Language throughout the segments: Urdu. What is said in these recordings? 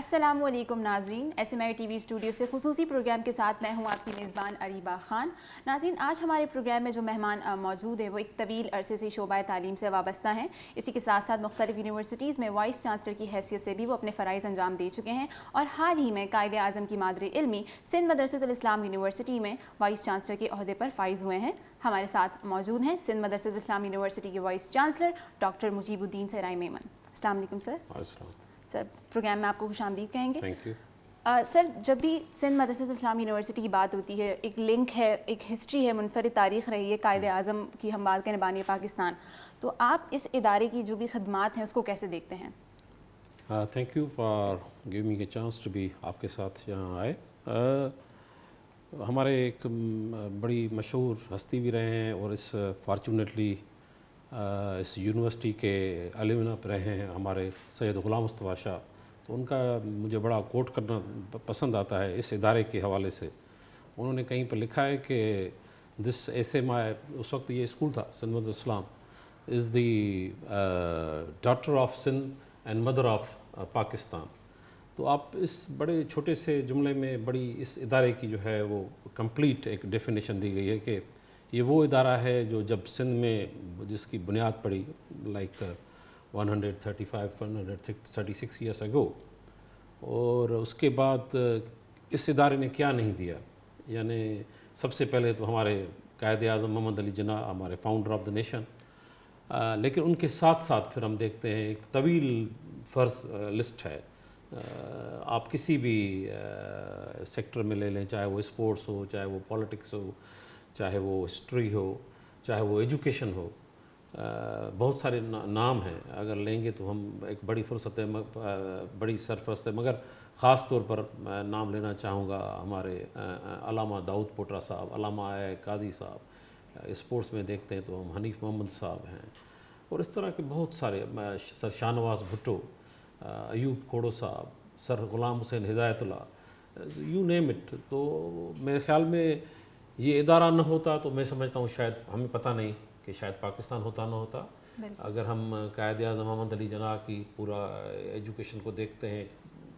السلام علیکم ناظرین، S M I T V studio سے خصوصی پروگرام کے ساتھ میں ہوں آپ کی میزبان اریبہ خان۔ ناظرین، آج ہمارے پروگرام میں جو مہمان موجود ہے وہ ایک طویل عرصے سے شعبہ تعلیم سے وابستہ ہیں۔ اسی کے ساتھ ساتھ مختلف یونیورسٹیز میں وائس چانسلر کی حیثیت سے بھی وہ اپنے فرائض انجام دے چکے ہیں، اور حال ہی میں قائد اعظم کی مادر علمی سندھ مدرسۃ الاسلام یونیورسٹی میں وائس چانسلر کے عہدے پر فائز ہوئے ہیں۔ ہمارے ساتھ موجود ہیں سندھ مدرسۃ الاسلام یونیورسٹی کے وائس چانسلر ڈاکٹر مجیب الدین سہرائی میمن۔ السلام علیکم سر۔ سر، پروگرام میں آپ کو خوش آمدید کہیں گے۔ Thank you. سر، جب بھی سندھ مدرسۃ الاسلام یونیورسٹی کی بات ہوتی ہے، ایک لنک ہے، ایک ہسٹری ہے، منفرد تاریخ رہی ہے قائد اعظم کی، ہم بات کریں بانی پاکستان، تو آپ اس ادارے کی جو بھی خدمات ہیں اس کو کیسے دیکھتے ہیں؟ Thank you for giving me a chance to be آپ کے ساتھ یہاں آئے۔ ہمارے ایک بڑی مشہور ہستی بھی رہے ہیں، اور اس فارچونیٹلی اس یونیورسٹی کے الومنا پہ رہے ہیں ہمارے سید غلام مصطفیٰ شاہ، تو ان کا مجھے بڑا کوٹ کرنا پسند آتا ہے اس ادارے کے حوالے سے۔ انہوں نے کہیں پر لکھا ہے کہ دس ایسے اس وقت یہ اسکول تھا Sindh Madressatul Islam is the daughter of Sindh and mother of Pakistan. تو آپ اس بڑے چھوٹے سے جملے میں بڑی اس ادارے کی جو ہے وہ کمپلیٹ ایک ڈیفینیشن دی گئی ہے کہ یہ وہ ادارہ ہے جو جب سندھ میں جس کی بنیاد پڑی لائک 136 ایئرس اگو، اور اس کے بعد اس ادارے نے کیا نہیں دیا۔ یعنی سب سے پہلے تو ہمارے قائد اعظم محمد علی جناح ہمارے فاؤنڈر آف دا نیشن، لیکن ان کے ساتھ ساتھ پھر ہم دیکھتے ہیں ایک طویل فرض لسٹ ہے۔ آپ کسی بھی سیکٹر میں لے لیں، چاہے وہ اسپورٹس ہو، چاہے وہ پالیٹکس ہو، چاہے وہ ہسٹری ہو، چاہے وہ ایجوکیشن ہو، بہت سارے نام ہیں۔ اگر لیں گے تو ہم ایک بڑی فرصت ہے، بڑی سرفرست ہے، مگر خاص طور پر میں نام لینا چاہوں گا ہمارے علامہ داؤد پوٹرا صاحب، علامہ قاضی صاحب۔ اسپورٹس میں دیکھتے ہیں تو ہم حنیف محمد صاحب ہیں، اور اس طرح کے بہت سارے، سر شاہ نواز بھٹو، ایوب کھوڑو صاحب، سر غلام حسین ہدایت اللہ، یو نیم اٹ۔ تو میرے خیال میں یہ ادارہ نہ ہوتا تو میں سمجھتا ہوں شاید ہمیں پتہ نہیں کہ شاید پاکستان ہوتا نہ ہوتا۔ اگر ہم قائد اعظم محمد علی جناح کی پورا ایجوکیشن کو دیکھتے ہیں،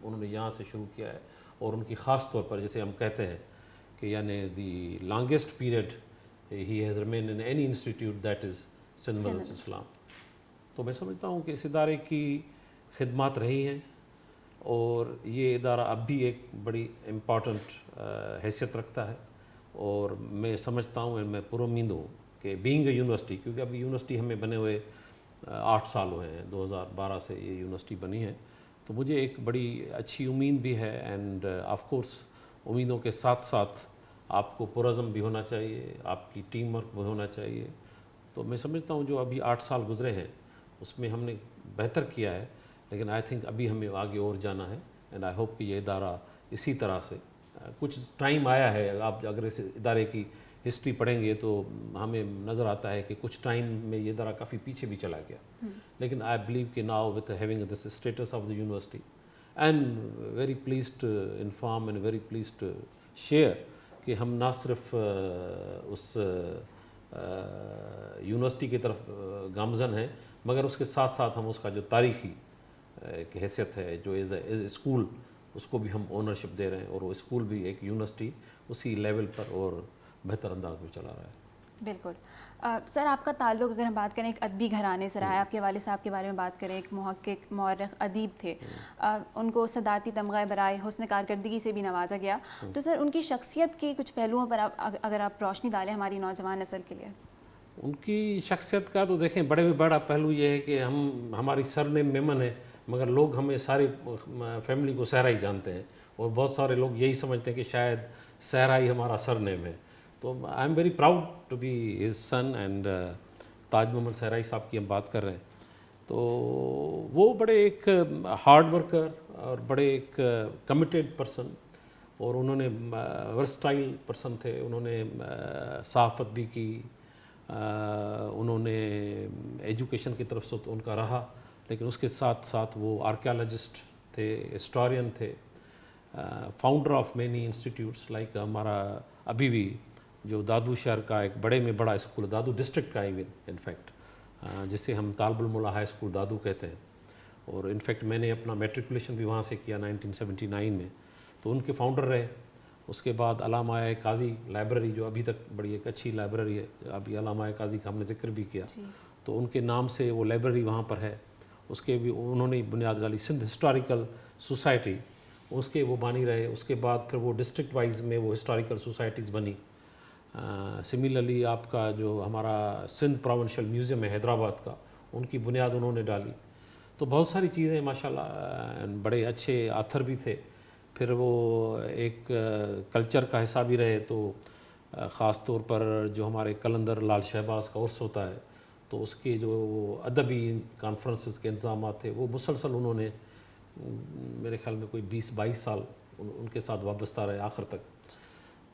انہوں نے یہاں سے شروع کیا ہے، اور ان کی خاص طور پر جیسے ہم کہتے ہیں کہ یعنی the longest period he has remain in any institute that is Sindh Madressatul Islam. تو میں سمجھتا ہوں کہ اس ادارے کی خدمات رہی ہیں، اور یہ ادارہ اب بھی ایک بڑی امپورٹنٹ حیثیت رکھتا ہے، اور میں سمجھتا ہوں، میں پر امید ہوں کہ بینگ اے یونیورسٹی، کیونکہ ابھی یونیورسٹی ہمیں بنے ہوئے 8 سال ہوئے ہیں، 2012 سے یہ یونیورسٹی بنی ہے، تو مجھے ایک بڑی اچھی امید بھی ہے۔ اینڈ آف کورس امیدوں کے ساتھ ساتھ آپ کو پرعزم بھی ہونا چاہیے، آپ کی ٹیم ورک بھی ہونا چاہیے۔ تو میں سمجھتا ہوں جو ابھی 8 سال گزرے ہیں اس میں ہم نے بہتر کیا ہے، لیکن آئی تھنک ابھی ہمیں آگے اور جانا ہے، اینڈ آئی ہوپ کہ یہ ادارہ اسی طرح سے کچھ ٹائم آیا ہے۔ آپ اگر اس ادارے کی ہسٹری پڑھیں گے تو ہمیں نظر آتا ہے کہ کچھ ٹائم میں یہ ادارہ کافی پیچھے بھی چلا گیا، لیکن آئی بلیو کہ now with having this status of the university and very please to inform and very please to share کہ ہم نہ صرف اس یونیورسٹی کی طرف گامزن ہیں، مگر اس کے ساتھ ساتھ ہم اس کا جو تاریخی ایک حیثیت ہے جو ایز اے اسکول، اس کو بھی ہم اونرشپ دے رہے ہیں، اور وہ اسکول بھی ایک یونیورسٹی اسی لیول پر اور بہتر انداز میں چلا رہا ہے۔ بالکل۔ سر، آپ کا تعلق اگر ہم بات کریں ایک ادبی گھرانے سے رہا ہے، آپ کے والد صاحب کے بارے میں بات کریں، ایک محقق، مورخ، ادیب تھے، ان کو صدارتی تمغہ برائے حسن کارکردگی سے بھی نوازا گیا، تو سر ان کی شخصیت کے کچھ پہلوؤں پر اگر آپ روشنی ڈالیں ہماری نوجوان نسل کے لیے۔ ان کی شخصیت کا تو دیکھیں بڑے میں بڑا پہلو یہ ہے کہ ہماری سرنیم میمن ہے، مگر لوگ ہمیں ساری فیملی کو صحرائی جانتے ہیں، اور بہت سارے لوگ یہی سمجھتے ہیں کہ شاید صحرائی ہمارا سرنیم ہے۔ تو I am very proud to be his son, and Taj Muhammad Sehrai Sahab کی ہم بات کر رہے ہیں، تو وہ بڑے ایک ہارڈ ورکر اور بڑے ایک کمیٹیڈ پرسن، اور انہوں نے ورسٹائل پرسن تھے، انہوں نے صحافت بھی کی، انہوں نے ایجوکیشن کی طرف سے تو ان کا رہا، لیکن اس کے ساتھ ساتھ وہ آرکیالوجسٹ تھے، ہسٹورین تھے، founder of many institutes like ہمارا ابھی بھی جو دادو شہر کا ایک بڑے میں بڑا اسکول، دادو ڈسٹرکٹ کا ایون انفیکٹ، جسے ہم طالب الملا ہائی اسکول دادو کہتے ہیں، اور انفیکٹ میں نے اپنا میٹریکولیشن بھی وہاں سے کیا 1979 میں. تو ان کے فاؤنڈر رہے. اس کے بعد علامہ قاضی لائبریری جو ابھی تک بڑی ایک اچھی لائبریری ہے, ابھی علامہ قاضی کا ہم نے ذکر بھی کیا, تو ان کے نام سے وہ لائبریری وہاں پر ہے. اس کے بھی انہوں نے بنیاد ڈالی. سندھ ہسٹوریکل سوسائٹی اس کے وہ بانی رہے. اس کے بعد پھر وہ ڈسٹرکٹ وائز میں وہ ہسٹوریکل سوسائٹیز بنی. سملرلی آپ کا جو ہمارا سندھ پروونشل میوزیم ہے حیدرآباد کا, ان کی بنیاد انہوں نے ڈالی. تو بہت ساری چیزیں ماشاءاللہ, بڑے اچھے آتھر بھی تھے. پھر وہ ایک کلچر کا حصہ بھی رہے. تو خاص طور پر جو ہمارے قلندر لال شہباز کا عرس ہوتا ہے, تو اس کے جو ادبی کانفرنسز کے انتظامات تھے وہ مسلسل انہوں نے میرے خیال میں کوئی 20-22 سال ان کے ساتھ وابستہ رہے آخر تک.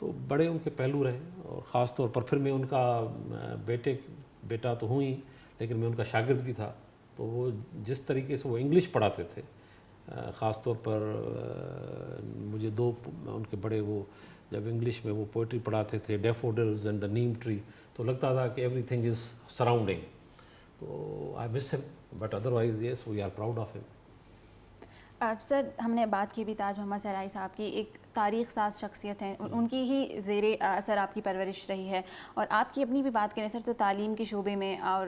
تو بڑے ان کے پہلو رہے. اور خاص طور پر پھر میں ان کا بیٹا تو ہوں ہی, لیکن میں ان کا شاگرد بھی تھا. تو وہ جس طریقے سے وہ انگلش پڑھاتے تھے, خاص طور پر مجھے دو ان کے بڑے, وہ جب انگلش میں وہ پوئٹری پڑھاتے تھے ڈیفوڈلز اینڈ دا نیم ٹری, تو لگتا تھا کہ ایوری تھنگ از سراؤنڈنگ. تو آئی مس ہم, but otherwise yes we are proud of ہم. سر ہم نے بات کی بھی تاج محمد سرائی صاحب کی, ایک تاریخ ساز شخصیت ہیں, ان کی ہی زیر اثر آپ کی پرورش رہی ہے. اور آپ کی اپنی بھی بات کریں سر تو تعلیم کے شعبے میں اور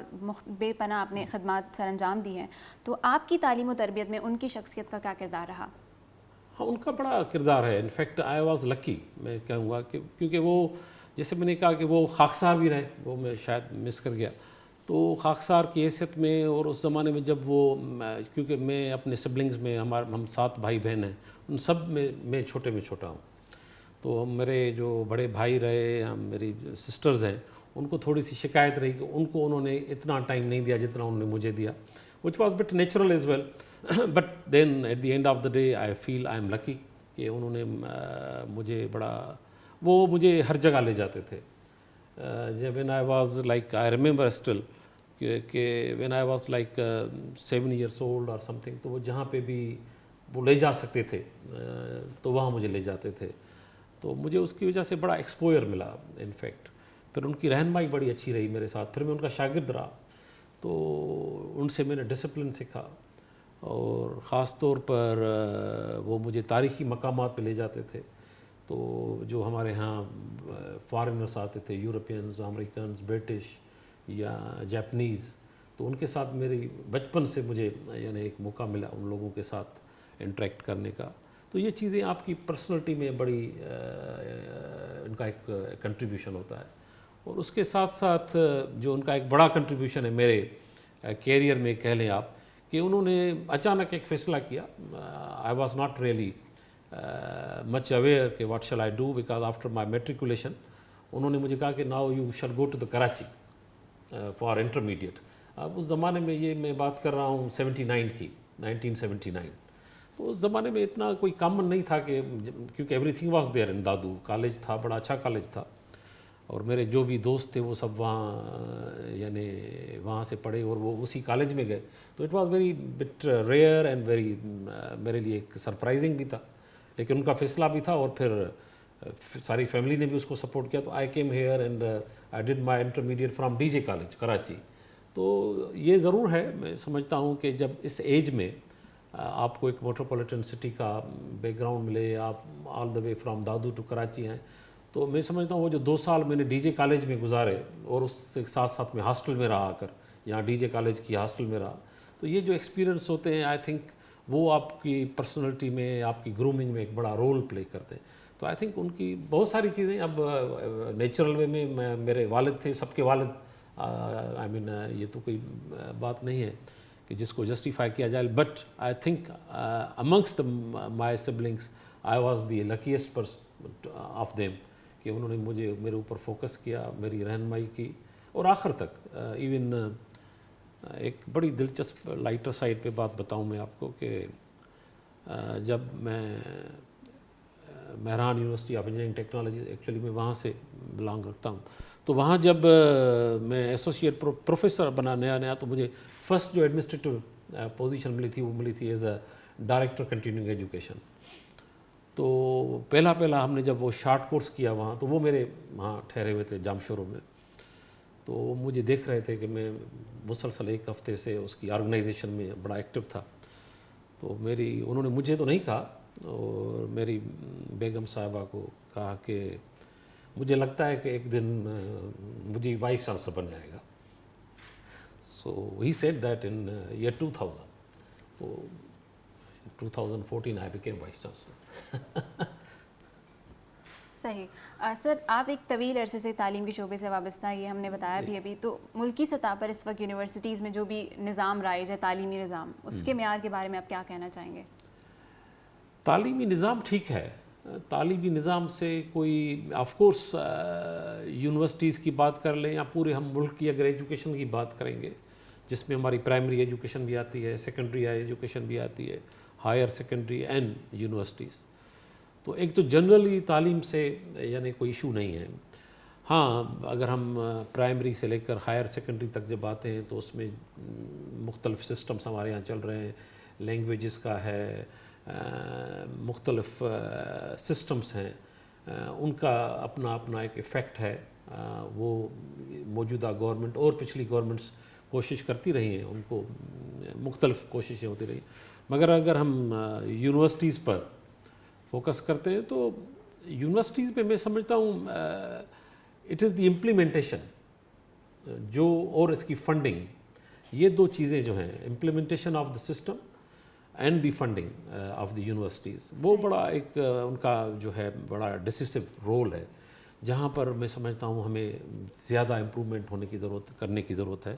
بے پناہ آپ نے خدمات سر انجام دی ہیں. تو آپ کی تعلیم و تربیت میں ان کی شخصیت کا کیا کردار رہا؟ ہاں, ان کا بڑا کردار ہے. انفیکٹ آئی واز لکی, میں کہوں گا کہ کیونکہ وہ جیسے میں نے کہا کہ وہ خاکسار بھی رہے, وہ میں شاید مس کر گیا. تو خاکسار کی حیثیت میں, اور اس زمانے میں جب وہ, کیونکہ میں اپنے سبلنگز میں ہم 7 بھائی بہن ہیں, ان سب میں چھوٹے میں چھوٹا ہوں. تو میرے جو بڑے بھائی رہے, میری سسٹرز ہیں, ان کو تھوڑی سی شکایت رہی کہ ان کو انہوں نے اتنا ٹائم نہیں دیا جتنا انہوں نے مجھے دیا, which was bit natural as well. But then at the end of the day I feel I am lucky کہ انہوں نے مجھے بڑا, وہ مجھے ہر جگہ لے جاتے تھے. when I was like, I remember still کہ when I was like 7 years old or something, تو وہ جہاں پہ بھی وہ لے جا سکتے تھے تو وہاں مجھے لے جاتے تھے. تو مجھے اس کی وجہ سے بڑا ایکسپوئر ملا انفیکٹ. پھر ان کی رہنمائی بڑی اچھی رہی میرے ساتھ. پھر میں ان کا شاگرد رہا, تو ان سے میں نے ڈسپلن سیکھا. اور خاص طور پر وہ مجھے تاریخی مقامات پہ لے جاتے تھے. تو جو ہمارے ہاں فارنرس آتے تھے, یورپینز, امریکنز, برٹش یا جاپنیز, تو ان کے ساتھ میری بچپن سے مجھے یعنی ایک موقع ملا ان لوگوں کے ساتھ انٹریکٹ کرنے کا. تو یہ چیزیں آپ کی پرسنلٹی میں بڑی ان کا ایک کنٹریبیوشن ہوتا ہے. اور اس کے ساتھ ساتھ جو ان کا ایک بڑا کنٹریبیوشن ہے میرے کیریئر میں, کہہ لیں آپ, کہ انہوں نے اچانک ایک فیصلہ کیا. I was not really much aware کہ what shall I do, because after my matriculation انہوں نے مجھے کہا کہ now you shall go to the Karachi for intermediate. اب اس زمانے میں, یہ میں بات کر رہا ہوں 79 کی, 1979. تو اس زمانے میں اتنا کوئی کامن نہیں تھا کہ, کیونکہ every thing was there in Dadu. College تھا, بڑا اچھا کالج تھا, اور میرے جو بھی دوست تھے وہ سب وہاں یعنی وہاں سے پڑھے اور وہ اسی کالج میں گئے. تو it was very but rare and very, میرے لیے ایک سرپرائزنگ بھی تھا, لیکن ان کا فیصلہ بھی تھا. اور پھر ساری فیملی نے بھی اس کو سپورٹ کیا. تو I came here and I did my intermediate from D J college Karachi. تو یہ ضرور ہے, میں سمجھتا ہوں کہ جب اس ایج میں آپ کو ایک میٹروپولیٹن سٹی کا بیک گراؤنڈ ملے, آپ all the way from Dadu to Karachi ہیں, تو میں سمجھتا ہوں وہ جو 2 سال میں نے ڈی جے کالج میں گزارے, اور اس سے ساتھ ساتھ میں ہاسٹل میں رہا کر, یہاں ڈی جے کالج کی ہاسٹل میں رہا, تو یہ جو ایکسپیرینس ہوتے ہیں آئی تھنک وہ آپ کی پرسنالٹی میں, آپ کی گرومنگ میں ایک بڑا رول پلے کرتے ہیں. تو آئی تھنک ان کی بہت ساری چیزیں. اب نیچرل وے میں میرے والد تھے, سب کے والد, آئی مین یہ تو کوئی بات نہیں ہے کہ جس کو جسٹیفائی کیا جائے, but I think amongst my siblings I was the لکیسٹ person of them, کہ انہوں نے مجھے میرے اوپر فوکس کیا, میری رہنمائی کی, اور آخر تک ایون ایک بڑی دلچسپ لائٹر سائڈ پہ بات بتاؤں میں آپ کو کہ جب میں Mehran university of engineering technology, actually میں وہاں سے بلانگ رکھتا ہوں, تو وہاں جب میں ایسوسیٹ پروفیسر بنا نیا, تو مجھے فرسٹ جو ایڈمنسٹریٹو پوزیشن ملی تھی وہ ملی تھی as a director continuing education. تو پہلا ہم نے جب وہ شارٹ کورس کیا وہاں, تو وہ میرے وہاں ٹھہرے ہوئے تھے جام شورو میں, تو مجھے دیکھ رہے تھے کہ میں مسلسل 1 ہفتے سے اس کی آرگنائزیشن میں بڑا ایکٹیو تھا. تو انہوں نے مجھے تو نہیں کہا اور میری بیگم صاحبہ کو کہا کہ مجھے لگتا ہے کہ ایک دن مجھے وائس چانسلر بن جائے گا. So he said that in year 2000. تو 2014 آئی بیکیم وائس چانسلر. صحیح. سر آپ ایک طویل عرصے سے تعلیم کے شعبے سے وابستہ ہیں، یہ ہم نے بتایا بھی ابھی. تو ملکی سطح پر اس وقت یونیورسٹیز میں جو بھی نظام رائج ہے، تعلیمی نظام، اس کے معیار کے بارے میں آپ کیا کہنا چاہیں گے؟ تعلیمی نظام ٹھیک ہے. تعلیمی نظام سے کوئی آف کورس یونیورسٹیز کی بات کر لیں یا پورے ہم ملک کی اگر ایجوکیشن کی بات کریں گے، جس میں ہماری پرائمری ایجوکیشن بھی آتی ہے، سیکنڈری ایجوکیشن بھی آتی ہے، ہائر سیکنڈری اینڈ یونیورسٹیز، تو ایک تو جنرلی تعلیم سے یعنی کوئی ایشو نہیں ہے. ہاں اگر ہم پرائمری سے لے کر ہائر سیکنڈری تک جب آتے ہیں تو اس میں مختلف سسٹمز ہمارے یہاں چل رہے ہیں. لینگویجز کا ہے، مختلف سسٹمز ہیں، ان کا اپنا اپنا ایک ایفیکٹ ہے. وہ موجودہ گورنمنٹ اور پچھلی گورنمنٹس کوشش کرتی رہی ہیں، ان کو مختلف کوششیں ہوتی رہی. مگر اگر ہم یونیورسٹیز پر فوکس کرتے ہیں تو یونیورسٹیز میں سمجھتا ہوں اٹ از دی امپلیمنٹیشن جو اور اس کی فنڈنگ، یہ دو چیزیں جو ہیں، implementation of the system and the funding of the universities, وہ بڑا ایک ان کا جو ہے بڑا ڈیسیسو رول ہے، جہاں پر میں سمجھتا ہوں ہمیں زیادہ امپرومنٹ کرنے کی ضرورت ہے.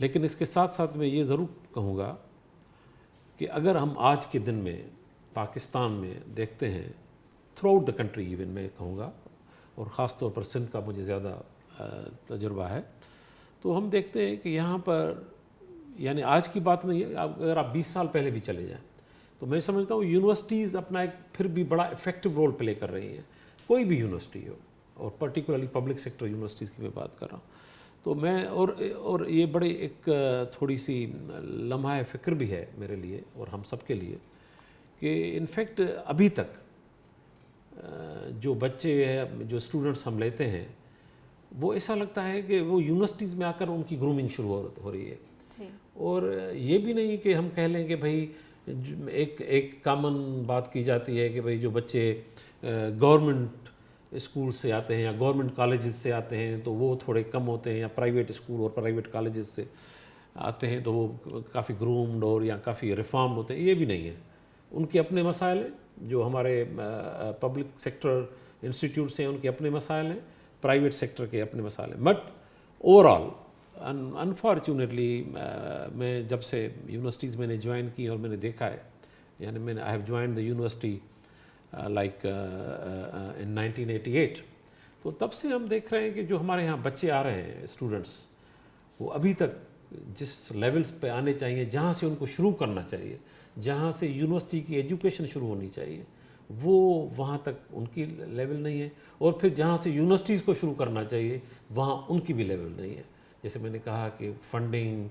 لیکن اس کے ساتھ ساتھ میں یہ ضرور کہوں گا کہ اگر ہم آج کے دن میں پاکستان میں دیکھتے ہیں، through out the country even میں کہوں گا، اور خاص طور پر سندھ کا مجھے زیادہ تجربہ ہے، تو ہم دیکھتے ہیں کہ یہاں پر یعنی آج کی بات نہیں ہے، اگر آپ 20 سال پہلے بھی چلے جائیں تو میں سمجھتا ہوں یونیورسٹیز اپنا ایک پھر بھی بڑا افیکٹو رول پلے کر رہی ہیں، کوئی بھی یونیورسٹی ہو، اور پرٹیکولرلی پبلک سیکٹر یونیورسٹیز کی میں بات کر رہا ہوں. تو میں اور یہ بڑی ایک تھوڑی سی لمحہ فکر بھی ہے میرے لیے اور ہم سب کے لیے کہ انفیکٹ ابھی تک جو بچے جو اسٹوڈنٹس ہم لیتے ہیں، وہ ایسا لگتا ہے کہ وہ یونیورسٹیز میں آ کر ان کی گرومنگ شروع ہو رہی ہے. اور یہ بھی نہیں کہ ہم کہہ لیں کہ بھائی ایک کامن بات کی جاتی ہے کہ بھائی جو بچے گورنمنٹ اسکول سے آتے ہیں یا گورنمنٹ کالجز سے آتے ہیں تو وہ تھوڑے کم ہوتے ہیں، یا پرائیویٹ اسکول اور پرائیویٹ کالجز سے آتے ہیں تو وہ کافی گرومڈ اور یا کافی ریفارمڈ ہوتے ہیں. یہ بھی نہیں ہے، ان کے اپنے مسائل ہیں. جو ہمارے پبلک سیکٹر انسٹیٹیوٹس ہیں ان کے اپنے مسائل ہیں، پرائیویٹ سیکٹر کے اپنے مسائل ہیں. بٹ اوور آل انفارچونیٹلی میں جب سے یونیورسٹیز میں نے جوائن کی اور میں نے دیکھا ہے، یعنی میں نے I have join the university like in 1988، تو تب سے ہم دیکھ رہے ہیں کہ جو ہمارے یہاں بچے آ رہے ہیں اسٹوڈنٹس، وہ ابھی تک جس لیولز پہ آنے چاہیے، جہاں سے ان کو شروع کرنا چاہیے، جہاں سے یونیورسٹی کی ایجوکیشن شروع ہونی چاہیے، وہ وہاں تک ان کی لیول نہیں ہے. اور پھر جہاں سے یونیورسٹیز کو شروع کرنا چاہیے وہاں ان کی بھی لیول نہیں ہے. جیسے میں نے کہا کہ فنڈنگ،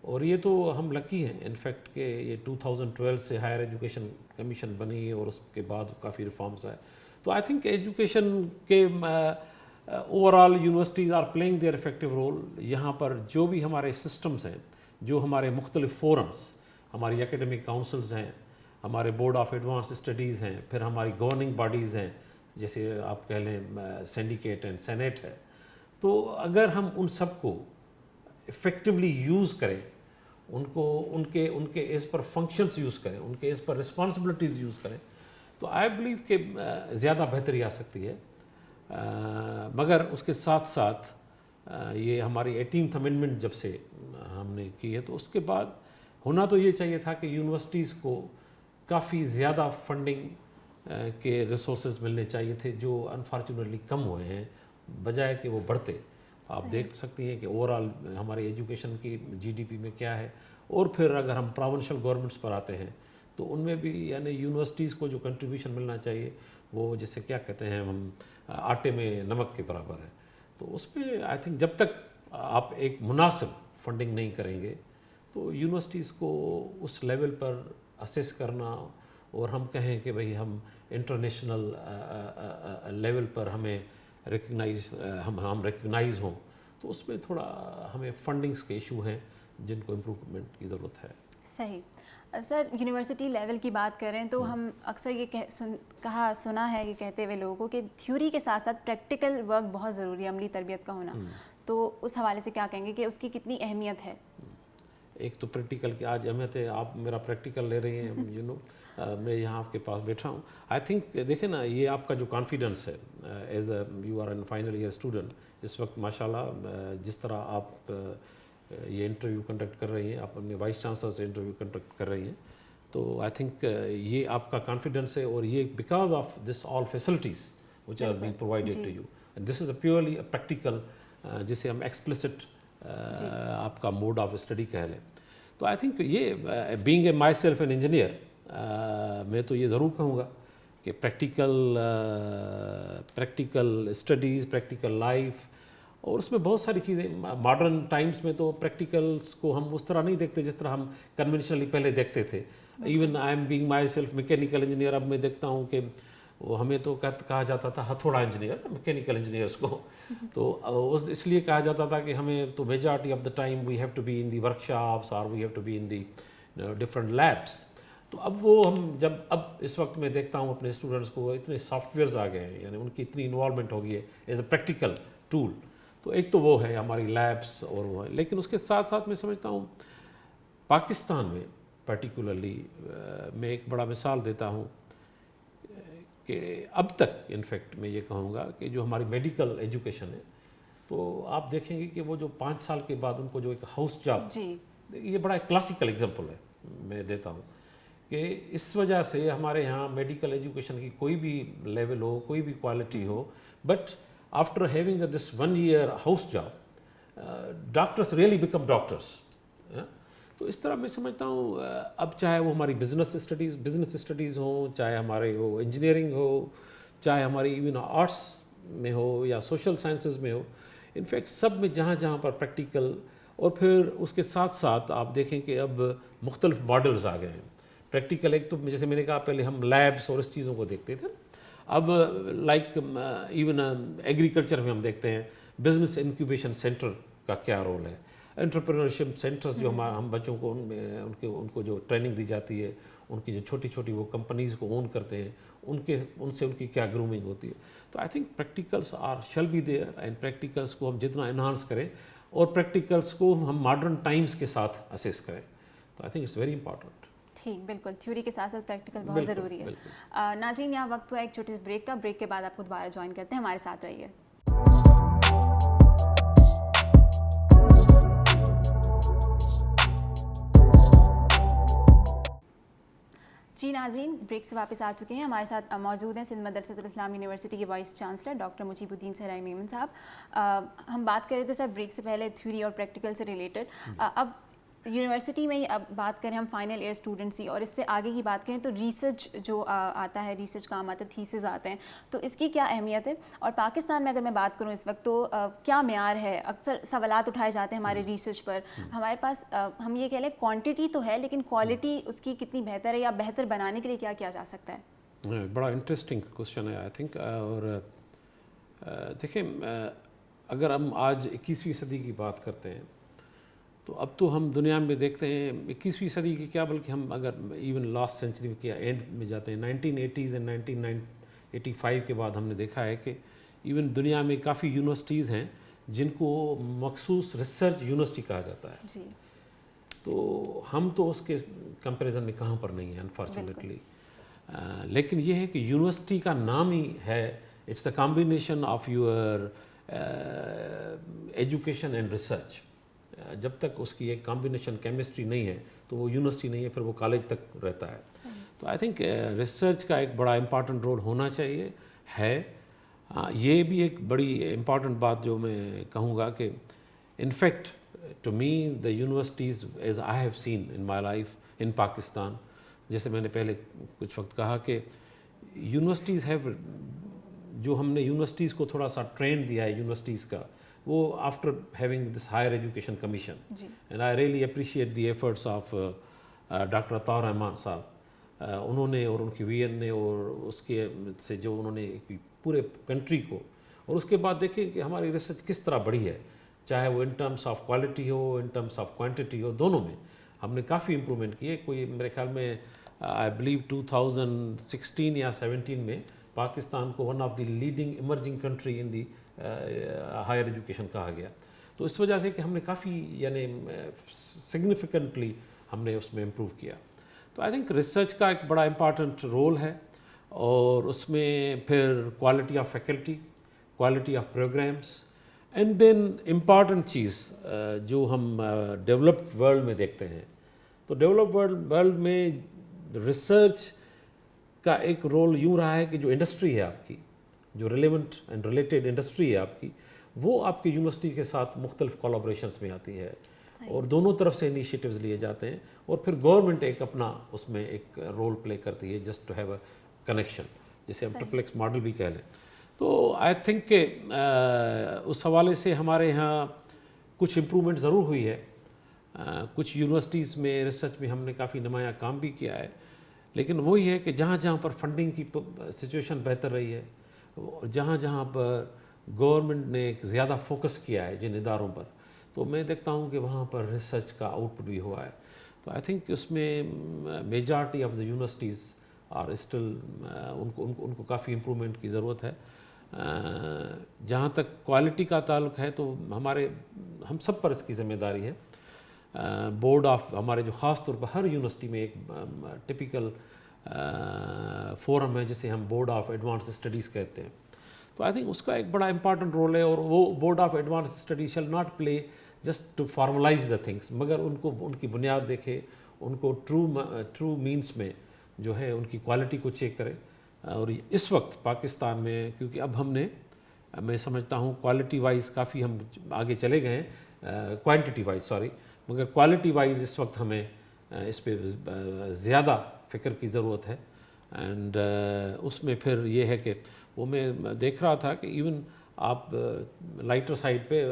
اور یہ تو ہم لکی ہیں انفیکٹ کہ یہ 2012 سے ہائر ایجوکیشن کمیشن بنی اور اس کے بعد کافی ریفارمز آئے. تو آئی تھنک ایجوکیشن کے overall universities are playing their effective role. یہاں پر جو بھی ہمارے سسٹمز ہیں، جو ہمارے مختلف فورمز، ہماری ایکیڈمک کاؤنسلز ہیں، ہمارے بورڈ آف ایڈوانس اسٹڈیز ہیں، پھر ہماری گورننگ باڈیز ہیں جیسے آپ کہہ لیں سینڈیکیٹ اینڈ سینیٹ ہے، تو اگر ہم ان سب کو افیکٹولی یوز کریں، ان کے ایز پر فنکشنز یوز کریں، ان کے ایز پر رسپانسبلٹیز یوز کریں، تو آئی بلیو کہ زیادہ بہتری آ سکتی ہے. مگر اس کے ساتھ ساتھ یہ ہماری 18th امینڈمنٹ جب سے ہم نے کی ہے تو اس کے بعد ہونا تو یہ چاہیے تھا کہ یونیورسٹیز کو کافی زیادہ فنڈنگ کے ریسورسز ملنے چاہیے تھے، جو انفارچونیٹلی کم ہوئے ہیں بجائے کہ وہ بڑھتے. آپ دیکھ سکتی ہیں کہ اوور آل ہماری ایجوکیشن کی GDP میں کیا ہے. اور پھر اگر ہم پروونشل گورنمنٹس پر آتے ہیں تو ان میں بھی یعنی یونیورسٹیز کو جو کنٹریبیوشن ملنا چاہیے وہ جیسے کیا کہتے ہیں ہم آٹے میں نمک کے برابر ہے. تو اس میں آئی تھنک جب تک آپ ایک مناسب فنڈنگ نہیں کریں گے تو یونیورسٹیز کو اس لیول پر اسیس کرنا اور ہم کہیں کہ بھئی ہم انٹرنیشنل لیول پر ہمیں ہم ریکگنائز ہوں، تو اس میں تھوڑا ہمیں فنڈنگز کے ایشو ہیں جن کو امپروومنٹ کی ضرورت ہے. صحیح. سر یونیورسٹی لیول کی بات کریں تو ہم اکثر یہ سنا ہے یہ کہتے ہوئے لوگوں کو کہ تھیوری کے ساتھ ساتھ پریکٹیکل ورک بہت ضروری ہے، عملی تربیت کا ہونا، تو اس حوالے سے کیا کہیں گے کہ اس کی کتنی اہمیت ہے؟ ایک تو پریکٹیکل کی آج اہمیت ہے، آپ میرا پریکٹیکل لے رہی ہیں، میں یہاں آپ کے پاس بیٹھا ہوں. آئی تھنک دیکھیں نا، یہ آپ کا جو کانفیڈنس ہے as a you are an final year student, اس وقت ماشاء اللہ جس طرح آپ یہ انٹرویو کنڈکٹ کر رہی ہیں، آپ اپنے وائس چانسلر سے انٹرویو کنڈکٹ کر رہی ہیں، تو آئی تھنک یہ آپ کا کانفیڈنس ہے، اور یہ because of this all facilities which are being provided to you, this is a purely practical جسے ہم ایکسپلسٹ آپ کا موڈ آف اسٹڈی کہہ لیں. تو آئی تھنک یہ being a my self an engineer, میں تو یہ ضرور کہوں گا کہ پریکٹیکل اسٹڈیز، پریکٹیکل لائف، اور اس میں بہت ساری چیزیں ماڈرن ٹائمز میں تو پریکٹیکلس کو ہم اس طرح نہیں دیکھتے جس طرح ہم کنونشنلی پہلے دیکھتے تھے. Even I am being my self mechanical engineer, اب میں دیکھتا ہوں کہ وہ ہمیں تو کہا جاتا تھا ہتھوڑا انجینئر، میکینیکل انجینئرس کو، تو اس لیے کہا جاتا تھا کہ ہمیں تو majority of the time we have to be in the workshops اور we have to be in the different labs. تو اب وہ اب اس وقت میں دیکھتا ہوں اپنے اسٹوڈنٹس کو اتنے سافٹ ویئرز آ گئے ہیں، یعنی ان کی اتنی انوالومنٹ ہو گئی ہے ایز اے پریکٹیکل ٹول. تو ایک تو وہ ہے ہماری لیبس اور وہ ہے، لیکن اس کے ساتھ ساتھ میں سمجھتا ہوں پاکستان میں پرٹیکولرلی میں ایک بڑا مثال دیتا ہوں کہ اب تک انفیکٹ میں یہ کہوں گا کہ جو ہماری میڈیکل ایجوکیشن ہے، تو آپ دیکھیں گے کہ وہ جو 5 سال کے بعد ان کو جو ایک ہاؤس جاب، یہ بڑا کلاسیکل ایگزامپل ہے میں دیتا ہوں کہ اس وجہ سے ہمارے یہاں میڈیکل ایجوکیشن کی کوئی بھی لیول ہو، کوئی بھی quality who, but after having this 1 year house job doctors really become doctors. تو اس طرح میں سمجھتا ہوں اب چاہے وہ ہماری بزنس اسٹڈیز ہوں، چاہے ہمارے وہ انجینئرنگ ہو، چاہے ہماری ایون آرٹس میں ہو یا سوشل سائنسز میں ہو، انفیکٹ سب میں جہاں جہاں پر پریکٹیکل، اور پھر اس کے ساتھ ساتھ آپ دیکھیں کہ اب مختلف ماڈلز آ گئے ہیں. پریکٹیکل ایک تو جیسے میں نے کہا پہلے ہم لیبس اور اس چیزوں کو دیکھتے تھے، اب لائک ایون ایگریکلچر میں ہم دیکھتے ہیں بزنس انکیوبیشن سینٹر کا کیا رول ہے، انٹرپرینورشپ سینٹرز جو ہم بچوں کو ان کو جو ٹریننگ دی جاتی ہے، ان کی جو چھوٹی چھوٹی وہ کمپنیز کو اون کرتے ہیں، ان سے ان کی کیا گرومنگ ہوتی ہے. تو I think practicals shall be there, and practicals کو ہم جتنا انہانس کریں اور پریکٹیکلس کو ہم ماڈرن ٹائمز کے ساتھ اسیس کریں، تو I think it's very important. ٹھیک، بالکل، تھیوری کے ساتھ ساتھ پریکٹیکل بہت ضروری ہے. ناظرین، یہاں وقت ہوا ایک چھوٹی سی بریک کا، بریک کے بعد آپ کو دوبارہ جوائن کرتے ہیں، ہمارے ساتھ رہیے. جی ناظرین، بریک سے واپس آ چکے ہیں. ہمارے ساتھ موجود ہیں سندھ مدرسۃ الاسلام یونیورسٹی کے وائس چانسلر ڈاکٹر مجیب الدین صحرائی میمن صاحب. ہم بات کر رہے تھے سر بریک سے پہلے تھیوری اور پریکٹیکل سے ریلیٹڈ. اب یونیورسٹی میں اب بات کریں ہم فائنل ایئر اسٹوڈنٹس کی، اور اس سے آگے کی بات کریں تو ریسرچ جو آتا ہے، ریسرچ کام آتا ہے، تھیسز آتے ہیں، تو اس کی کیا اہمیت ہے؟ اور پاکستان میں اگر میں بات کروں اس وقت تو کیا معیار ہے؟ اکثر سوالات اٹھائے جاتے ہیں ہمارے ریسرچ پر. ہمارے پاس ہم یہ کہہ لیں کوانٹٹی تو ہے، لیکن کوالٹی اس کی کتنی بہتر ہے، یا بہتر بنانے کے لیے کیا کیا جا سکتا ہے؟ بڑا انٹرسٹنگ کوشچن ہے آئی تھنک. اور دیکھیں، اگر ہم آج 21ویں صدی کی بات کرتے ہیں تو اب تو ہم دنیا میں دیکھتے ہیں 21ویں صدی کی کیا، بلکہ ہم اگر ایون لاسٹ سینچری کے اینڈ میں جاتے ہیں 1980s اینڈ 1985 کے بعد، ہم نے دیکھا ہے کہ ایون دنیا میں کافی یونیورسٹیز ہیں جن کو مخصوص ریسرچ یونیورسٹی کہا جاتا ہے. جی. تو ہم تو اس کے کمپیریزن میں کہاں پر نہیں ہیں انفارچونیٹلی. لیکن یہ ہے کہ یونیورسٹی کا نام ہی ہے، it's the combination of your education and research. جب تک اس کی ایک کمبینیشن کیمسٹری نہیں ہے تو وہ یونیورسٹی نہیں ہے، پھر وہ کالج تک رہتا ہے. تو آئی تھنک ریسرچ کا ایک بڑا امپارٹنٹ رول ہونا چاہیے ہے. یہ بھی ایک بڑی امپارٹنٹ بات جو میں کہوں گا کہ in fact to me the universities as I have seen in my life in Pakistan, جیسے میں نے پہلے کچھ وقت کہا کہ یونیورسٹیز ہیو، جو ہم نے یونیورسٹیز کو تھوڑا سا ٹرین دیا ہے یونیورسٹیز کا، وہ after having this higher education commission, and I really appreciate the efforts of doctor Ata ur Rahman Sahab. انہوں نے اور ان کی وی این نے، اور اس کے سے جو انہوں نے پورے کنٹری کو، اور اس کے بعد دیکھیں کہ ہماری ریسرچ کس طرح بڑھی ہے، چاہے وہ ان ٹرمس آف کوالٹی ہو، ان ٹرمس آف کوانٹٹی ہو، دونوں میں ہم نے کافی امپرومنٹ کی ہے. کوئی میرے خیال میں آئی بلیو 2016 یا 17 میں پاکستان کو one of the leading emerging country in the higher education کہا گیا. تو اس وجہ سے کہ ہم نے کافی یعنی سگنیفیکنٹلی ہم نے اس میں امپروو کیا. تو آئی تھنک ریسرچ کا ایک بڑا امپارٹنٹ رول ہے, اور اس میں پھر quality of faculty, quality of programs, and then important چیز جو ہم ڈیولپڈ ورلڈ میں دیکھتے ہیں. تو ڈیولپڈ ورلڈ میں ریسرچ کا ایک رول یوں رہا ہے کہ جو انڈسٹری ہے آپ کی, جو ریلیونٹ اینڈ ریلیٹڈ انڈسٹری ہے آپ کی, وہ آپ کی یونیورسٹی کے ساتھ مختلف کولابریشنس میں آتی ہے, اور دونوں طرف سے انیشیٹوز لیے جاتے ہیں, اور پھر گورنمنٹ ایک اپنا اس میں ایک رول پلے کرتی ہے just to have a connection, جسے ہم ٹرپلیکس ماڈل بھی کہہ لیں. تو آئی تھنک کہ اس حوالے سے ہمارے یہاں کچھ امپرومنٹ ضرور ہوئی ہے. کچھ یونیورسٹیز میں ریسرچ میں ہم نے کافی نمایاں کام بھی کیا ہے, لیکن وہی ہے کہ جہاں جہاں پر فنڈنگ کی سچویشن بہتر رہی ہے, جہاں جہاں پر گورنمنٹ نے ایک زیادہ فوکس کیا ہے جن اداروں پر, تو میں دیکھتا ہوں کہ وہاں پر ریسرچ کا آؤٹ پٹ بھی ہوا ہے. تو آئی تھنک اس میں میجارٹی آف دا یونیورسٹیز اور اسٹل ان کو کافی امپرومنٹ کی ضرورت ہے. جہاں تک کوالٹی کا تعلق ہے تو ہم سب پر اس کی ذمہ داری ہے. بورڈ آف ہمارے جو خاص طور پر ہر یونیورسٹی میں ایک ٹپیکل فورم ہے جسے ہم بورڈ آف ایڈوانس اسٹڈیز کہتے ہیں. تو آئی تھنک اس کا ایک بڑا امپارٹنٹ رول ہے, اور وہ board of advance studies shall not play just to formalize the things, مگر ان کی بنیاد دیکھے, ان کو ٹرو مینس میں جو ہے ان کی کوالٹی کو چیک کرے. اور اس وقت پاکستان میں کیونکہ اب میں سمجھتا ہوں کوالٹی وائز کافی ہم آگے چلے گئے ہیں, کوانٹٹی وائز سوری, مگر کوالٹی وائز اس وقت ہمیں اس پہ زیادہ فکر کی ضرورت ہے. اینڈ اس میں پھر یہ ہے کہ وہ میں دیکھ رہا تھا کہ ایون آپ لائٹر سائڈ پہ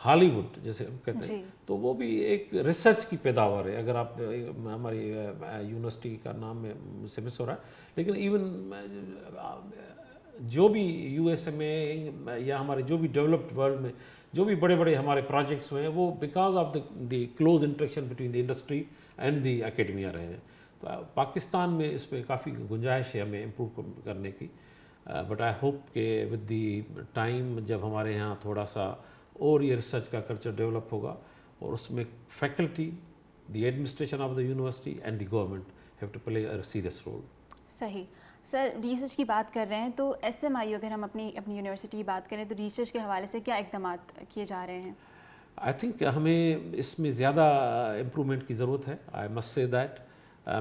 ہالی ووڈ جیسے ہم کہتے ہیں, تو وہ بھی ایک ریسرچ کی پیداوار ہے. اگر آپ ہماری یونیورسٹی کا نام مجھ سے مس ہو رہا ہے, لیکن ایون جو بھی یو ایس اے میں یا ہمارے جو بھی ڈیولپڈ ورلڈ میں جو بھی بڑے بڑے ہمارے پروجیکٹس ہوئے ہیں, وہ because of the close interaction between the industry and the academia رہے ہیں. تو پاکستان میں اس پہ کافی گنجائش ہے ہمیں امپروو کرنے کی. بٹ آئی ہوپ کہ ود دی ٹائم جب ہمارے یہاں تھوڑا سا اور یہ ریسرچ کا کلچر ڈیولپ ہوگا, اور اس میں faculty, the administration of the university and the government have to play a serious role. صحیح. سر ریسرچ کی بات کر رہے ہیں تو ایس ایم آئی اگر ہم اپنی یونیورسٹی کی بات کریں تو ریسرچ کے حوالے سے کیا اقدامات کیے جا رہے ہیں؟ آئی تھنک ہمیں اس میں زیادہ امپرومنٹ کی ضرورت ہے. آئی مسٹ سے دیٹ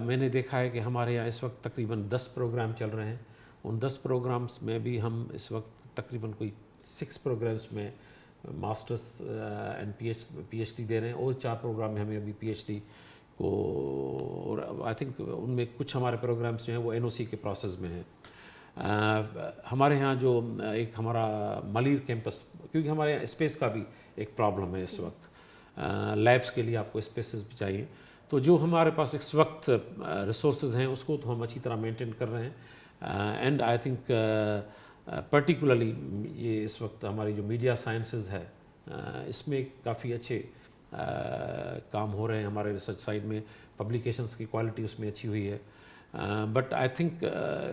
میں نے دیکھا ہے کہ ہمارے یہاں اس وقت تقریباً 10 پروگرام چل رہے ہیں. ان 10 پروگرامس میں بھی ہم اس وقت تقریباً کوئی 6 پروگرامس میں masters and P H D دے رہے ہیں, اور 4 پروگرام میں ہمیں ابھی پی ایچ ڈی کو, اور آئی تھنک ان میں کچھ ہمارے پروگرامس جو ہیں وہ این او سی کے پروسیس میں ہیں. ہمارے ہاں جو ایک ہمارا ملیر کیمپس, کیونکہ ہمارے یہاں اسپیس کا بھی ایک پرابلم ہے اس وقت, لیبس کے لیے آپ کو اسپیسز بھی چاہیے. تو جو ہمارے پاس اس وقت ریسورسز ہیں اس کو تو ہم اچھی طرح مینٹین کر رہے ہیں. اینڈ آئی تھنک پرٹیکولرلی یہ اس وقت ہماری جو میڈیا سائنسز ہے اس میں کافی اچھے کام ہو رہے ہیں ہمارے ریسرچ سائڈ میں. پبلیکیشنز کی کوالٹی اس میں اچھی ہوئی ہے, بٹ آئی تھنک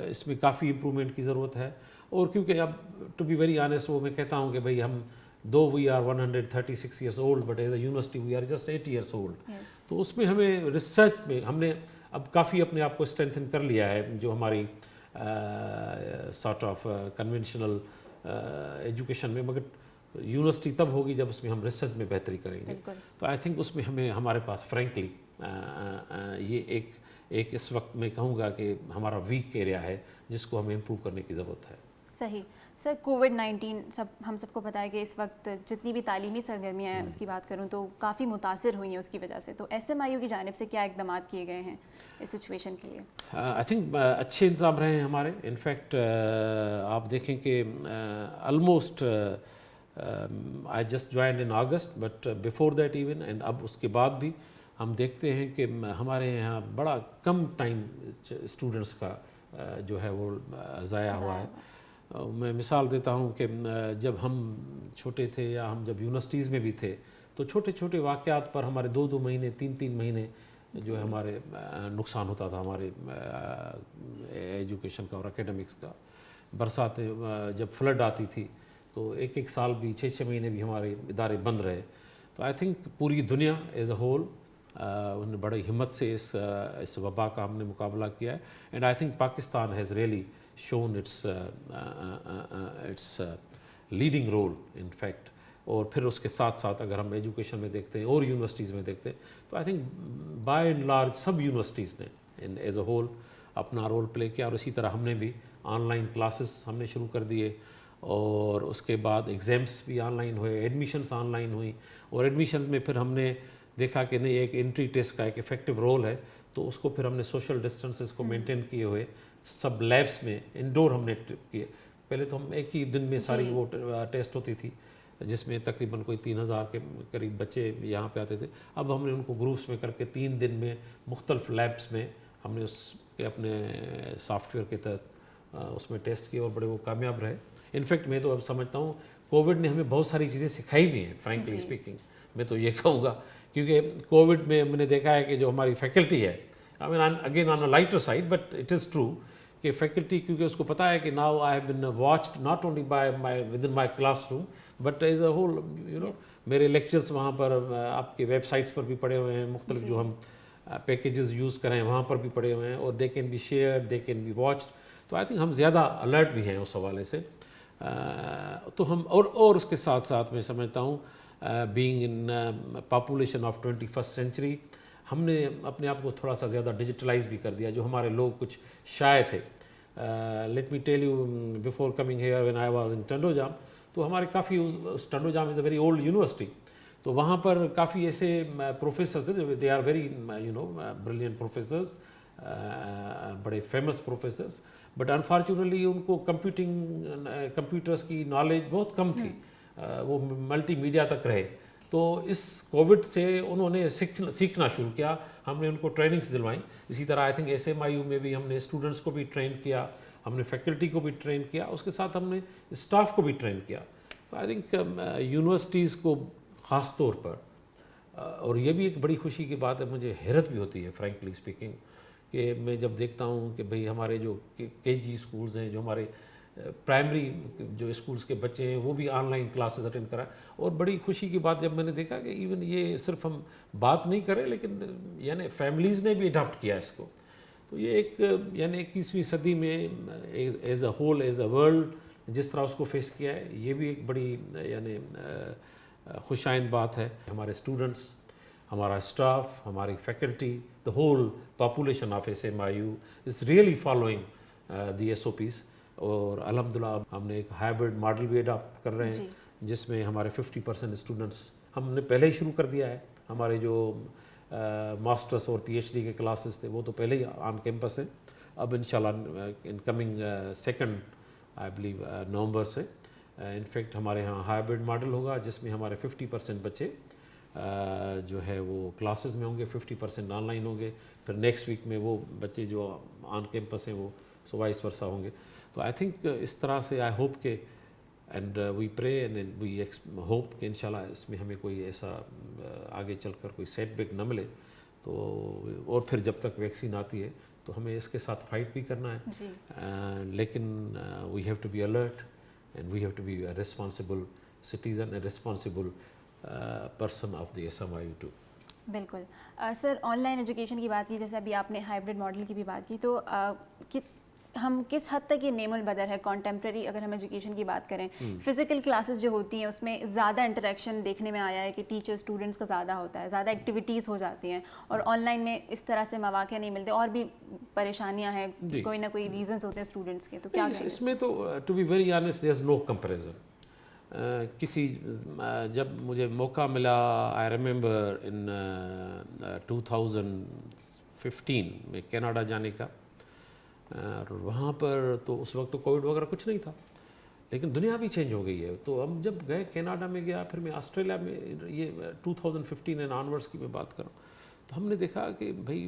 اس میں کافی امپرومنٹ کی ضرورت ہے. اور کیونکہ اب ٹو بی ویری آنیسٹ وہ میں کہتا ہوں کہ بھئی ہم دو we are 136 years old but as a university we are just 80 years old. تو اس میں ہمیں ریسرچ میں ہم نے اب کافی اپنے آپ کو اسٹرینتھن کر لیا ہے. جو ہماری سارٹ آف کنونشنل ایجوکیشن میں, مگر یونیورسٹی تب ہوگی جب اس میں ہم ریسرچ میں بہتری کریں گے. تو آئی تھنک اس میں ہمارے پاس فرینکلی یہ ایک اس وقت میں کہوں گا کہ ہمارا ویک ایریا ہے جس کو ہمیں امپروو کرنے کی ضرورت ہے. صحیح. سر کووڈ-19 ہم سب کو پتہ ہے کہ اس وقت جتنی بھی تعلیمی سرگرمیاں ہیں اس کی بات کروں تو کافی متاثر ہوئی ہیں اس کی وجہ سے. تو ایس ایم آئی یو کی جانب سے کیا اقدامات کیے گئے ہیں اس سچویشن کے لیے؟ آئی تھنک اچھے انتظام رہے ہیں ہمارے. انفیکٹ آپ دیکھیں کہ almost I just joined in August, but before that even and اب اس کے بعد بھی ہم دیکھتے ہیں کہ ہمارے یہاں بڑا کم ٹائم اسٹوڈنٹس کا جو ہے وہ ضائع ہوا ہے. میں مثال دیتا ہوں کہ جب ہم چھوٹے تھے یا ہم جب یونیورسٹیز میں بھی تھے تو چھوٹے چھوٹے واقعات پر ہمارے 2 مہینے 3 مہینے جو ہے ہمارے نقصان ہوتا تھا ہمارے ایجوکیشن کا اور اکیڈمکس کا. برساتیں جب فلڈ آتی تھی تو ایک سال بھی 6 مہینے بھی ہمارے ادارے بند رہے. تو آئی تھنک پوری دنیا ایز اے ہول انہوں نے بڑی ہمت سے اس وبا کا ہم نے مقابلہ کیا ہے. And I think Pakistan has really shown its leading role in fact. اور پھر اس کے ساتھ ساتھ اگر ہم ایجوکیشن میں دیکھتے ہیں اور یونیورسٹیز میں دیکھتے ہیں تو I think by and large sub universities نے ایز اے ہول اپنا رول پلے کیا. اور اسی طرح ہم نے بھی آن لائن کلاسز ہم نے شروع کر دیے, اور اس کے بعد ایگزامس بھی آن لائن ہوئے, ایڈمیشنس آن لائن ہوئیں. اور ایڈمیشن میں پھر ہم نے دیکھا کہ نہیں, ایک انٹری ٹیسٹ کا ایک افیکٹو رول ہے, تو اس کو پھر ہم نے سوشل ڈسٹنسز کو مینٹین کیے ہوئے سب لیبس میں انڈور ہم نے کیے. پہلے تو ہم ایک ہی دن میں ساری وہ ٹیسٹ ہوتی تھی جس میں تقریباً کوئی 3000 کے قریب بچے یہاں پہ آتے تھے. اب ہم نے ان کو گروپس میں کر کے 3 دن میں مختلف لیبس میں ہم نے اس کے اپنے سافٹ ویئر کے تحت اس میں ٹیسٹ کیے اور بڑے وہ کامیاب رہے. انفیکٹ میں تو اب سمجھتا ہوں کووڈ نے ہمیں بہت ساری چیزیں سکھائی بھی ہیں, فرینکلی اسپیکنگ. میں تو یہ کہوں گا کیونکہ کووڈ میں نے دیکھا ہے کہ جو ہماری فیکلٹی ہے, again on a lighter side but it is true کہ فیکلٹی, کیونکہ اس کو پتہ ہے کہ now I have been watched not only by with in my class room but as a whole میرے لیکچرس وہاں پر آپ کے ویب سائٹس پر بھی پڑے ہوئے ہیں, مختلف جو ہم پیکیجز یوز کریں وہاں پر بھی پڑے ہوئے ہیں, اور they can be share, they can be watched. تو آئی تھنک ہم زیادہ الرٹ بھی ہیں اس حوالے سے. تو ہم اور اس کے ساتھ ساتھ میں سمجھتا ہوں being in population of 21st century ہم نے اپنے آپ کو تھوڑا سا زیادہ ڈیجیٹلائز بھی کر دیا. جو ہمارے لوگ کچھ شائع تھے, let me tell you before coming here when I was in Tando Jam, تو ہمارے کافی Tando Jam is a very old university, تو وہاں پر کافی ایسے پروفیسرز تھے, they are very brilliant professors, بڑے فیمس پروفیسرز, بٹ انفارچونیٹلی ان کو کمپیوٹرس کی نالج بہت کم تھی, وہ ملٹی میڈیا تک رہے. تو اس کووڈ سے انہوں نے سیکھنا شروع کیا, ہم نے ان کو ٹریننگس دلوائیں. اسی طرح آئی تھنک SMIU میں بھی ہم نے اسٹوڈنٹس کو بھی ٹرین کیا, ہم نے فیکلٹی کو بھی ٹرین کیا, اس کے ساتھ ہم نے اسٹاف کو بھی ٹرین کیا. تو آئی تھنک یونیورسٹیز کو خاص طور پر, اور یہ بھی ایک بڑی خوشی کی بات ہے, مجھے حیرت بھی ہوتی ہے فرینکلی اسپیکنگ, کہ میں جب دیکھتا ہوں کہ بھئی ہمارے جو KG اسکولز ہیں, جو ہمارے پرائمری جو اسکولز کے بچے ہیں, وہ بھی آن لائن کلاسز اٹینڈ کرائیں. اور بڑی خوشی کی بات جب میں نے دیکھا کہ ایون یہ صرف ہم بات نہیں کریں لیکن یعنی فیملیز نے بھی اڈاپٹ کیا اس کو. تو یہ ایک یعنی 21ویں صدی میں as a whole, as a world جس طرح اس کو فیس کیا ہے, یہ بھی ایک بڑی یعنی خوش آئند بات ہے. ہمارے اسٹوڈنٹس, ہمارا اسٹاف, ہماری faculty, the whole population of SMIU is really following the SOPs. اور الحمدللہ ہم نے ایک ہائبرڈ ماڈل بھی اڈاپٹ کر رہے ہیں جس میں ہمارے 50% اسٹوڈنٹس ہم نے پہلے ہی شروع کر دیا ہے. ہمارے جو ماسٹرس اور PhD کے کلاسز تھے وہ تو پہلے ہی آن کیمپس ہیں. اب انشاءاللہ ان کمنگ 2 آئی بلیو نومبر سے انفیکٹ ہمارے ہاں ہائبرڈ ماڈل ہوگا جس میں ہمارے 50% بچے جو ہے وہ کلاسز میں ہوں گے, 50% آن لائن ہوں گے. پھر نیکسٹ ویک میں وہ بچے جو آن کیمپس ہیں وہ وائس ورسا ہوں گے. تو آئی تھنک اس طرح سے آئی ہوپ کہ and we pray and we hope کہ انشاءاللہ اس میں ہمیں کوئی ایسا آگے چل کر کوئی سیٹ بیک نہ ملے. تو اور پھر جب تک ویکسین آتی ہے تو ہمیں اس کے ساتھ فائٹ بھی کرنا ہے, لیکن we have to be alert and we have to be a responsible citizen, a responsible person of the SMIU too. بالکل سر, آن لائن ایجوکیشن کی بات کی, جیسے ابھی آپ نے ہائبرڈ ماڈل کی بھی بات کی, تو ہم کس حد تک یہ نیم البدر ہے کانٹمپریری اگر ہم ایجوکیشن کی بات کریں؟ فزیکل کلاسز جو ہوتی ہیں اس میں زیادہ انٹریکشن دیکھنے میں آیا ہے کہ ٹیچر اسٹوڈنٹس کا زیادہ ہوتا ہے, زیادہ ایکٹیویٹیز ہو جاتی ہیں, اور آن لائن میں اس طرح سے مواقع نہیں ملتے, اور بھی پریشانیاں ہیں, کوئی نہ کوئی ریزنز ہوتے ہیں اسٹوڈنٹس کے. تو کیا کہیں اس میں تو to be very honest there is no comparison. کسی جب مجھے موقع ملا, آئی ریممبر ان 2015 میں کینیڈا جانے کا, اور وہاں پر تو اس وقت تو کووڈ وغیرہ کچھ نہیں تھا, لیکن دنیا بھی چینج ہو گئی ہے. تو ہم جب گئے کینیڈا میں گیا, پھر میں آسٹریلیا میں, یہ 2015 اینڈ آنورڈس کی میں بات کروں, تو ہم نے دیکھا کہ بھائی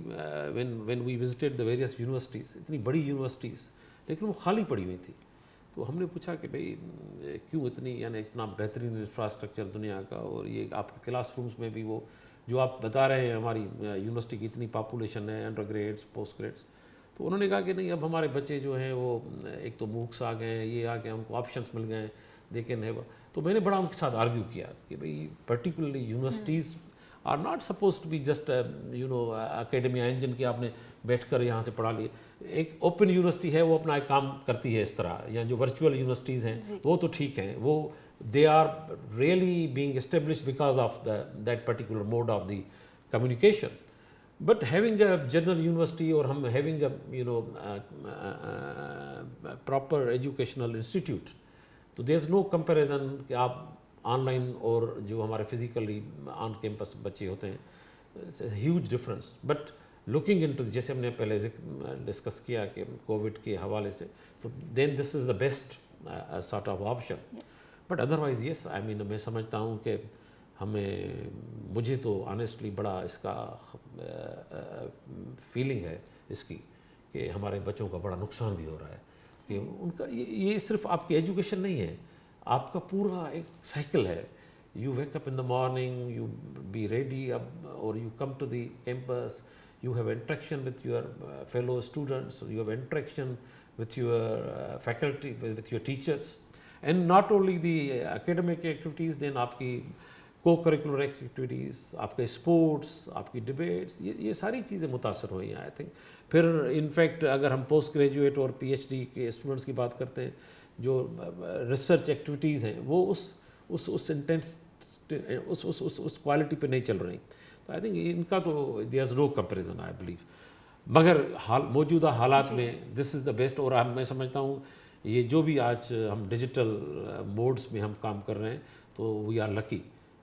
when we visited the various universities, اتنی بڑی یونیورسٹیز لیکن وہ خالی پڑی ہوئی تھی. تو ہم نے پوچھا کہ بھئی کیوں اتنی یعنی اتنا بہترین انفراسٹرکچر دنیا کا، اور یہ آپ کے کلاس رومز میں بھی وہ جو آپ بتا رہے ہیں ہماری یونیورسٹی کی اتنی پاپولیشن ہے، انڈر گریڈس پوسٹ گریڈس، تو انہوں نے کہا کہ نہیں اب ہمارے بچے جو ہیں وہ ایک تو موکس آ گئے ہیں، یہ آ گئے، ان کو آپشنس مل گئے ہیں، لیکن ہے تو میں نے بڑا ان کے ساتھ آرگیو کیا کہ بھئی particularly universities are not suppose to be just academia engine کہ آپ نے بیٹھ کر یہاں سے پڑھا لیے. ایک اوپن یونیورسٹی ہے وہ اپنا ایک کام کرتی ہے اس طرح، یا جو ورچوئل یونیورسٹیز ہیں وہ تو ٹھیک ہیں، وہ they are really being establish because of that particular mode of the communication. But having a general university or having a proper educational institute, so there's no comparison کہ آپ آن لائن اور جو ہمارے فزیکلی آن کیمپس بچے ہوتے ہیں، it's a huge difference. But looking into جیسے ہم نے پہلے ڈسکس کیا کہ کووڈ کے حوالے سے، تو then this is the best sort of option. But otherwise yes, I mean میں سمجھتا ہوں کہ مجھے تو آنیسٹلی بڑا اس کا فیلنگ ہے اس کی کہ ہمارے بچوں کا بڑا نقصان بھی ہو رہا ہے، کہ ان کا یہ صرف آپ کی ایجوکیشن نہیں ہے، آپ کا پورا ایک سائیکل ہے. You wake up in the morning, you be ready اب اور you come to the campus, you have interaction with your fellow students, you have interaction with your faculty, with your teachers, and not only the academic activities, then آپ کی کو کریکولر ایکٹیویٹیز، آپ کے اسپورٹس، آپ کی ڈبیٹس، یہ ساری چیزیں متاثر ہوئی ہیں آئی تھنک. پھر انفیکٹ اگر ہم پوسٹ گریجویٹ اور پی ایچ ڈی کے اسٹوڈنٹس کی بات کرتے ہیں، جو ریسرچ ایکٹیویٹیز ہیں وہ اس انٹینس اس کوالٹی پہ نہیں چل رہی. تو آئی تھنک ان کا تو there is no comparison I believe. مگر موجودہ حالات میں دس از دا بیسٹ. اور میں سمجھتا ہوں یہ جو بھی آج ہم ڈیجیٹل موڈس میں ہم کام کر رہے ہیں تو وی آر لکی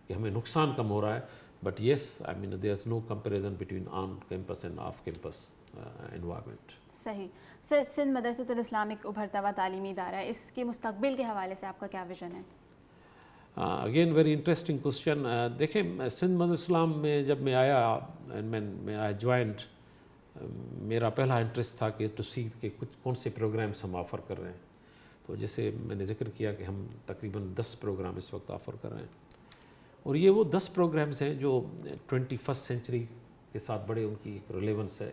کہ ہمیں نقصان کم ہو رہا ہے. But yes I mean there is no comparison between on campus and off campus environment. صحیح. سر سندھ مدرسۃ الاسلام ایک ابھرتا ہوا تعلیمی ادارہ ہے، اس کے مستقبل کے حوالے سے آپ کا کیا ویژن ہے؟ Again very interesting question. دیکھیں سندھ مدرسۃ الاسلام میں جب میں آیا میں آئی جوائنڈ، میرا پہلا انٹرسٹ تھا کہ ٹو سی کہ کون سے پروگرامس ہم آفر کر رہے ہیں. تو جیسے میں نے ذکر کیا کہ ہم تقریباً 10 پروگرام اس وقت آفر کر رہے ہیں، اور یہ وہ 10 پروگرامز ہیں جو 21st سینچری کے ساتھ بڑے ان کی ایک ریلیونس ہے،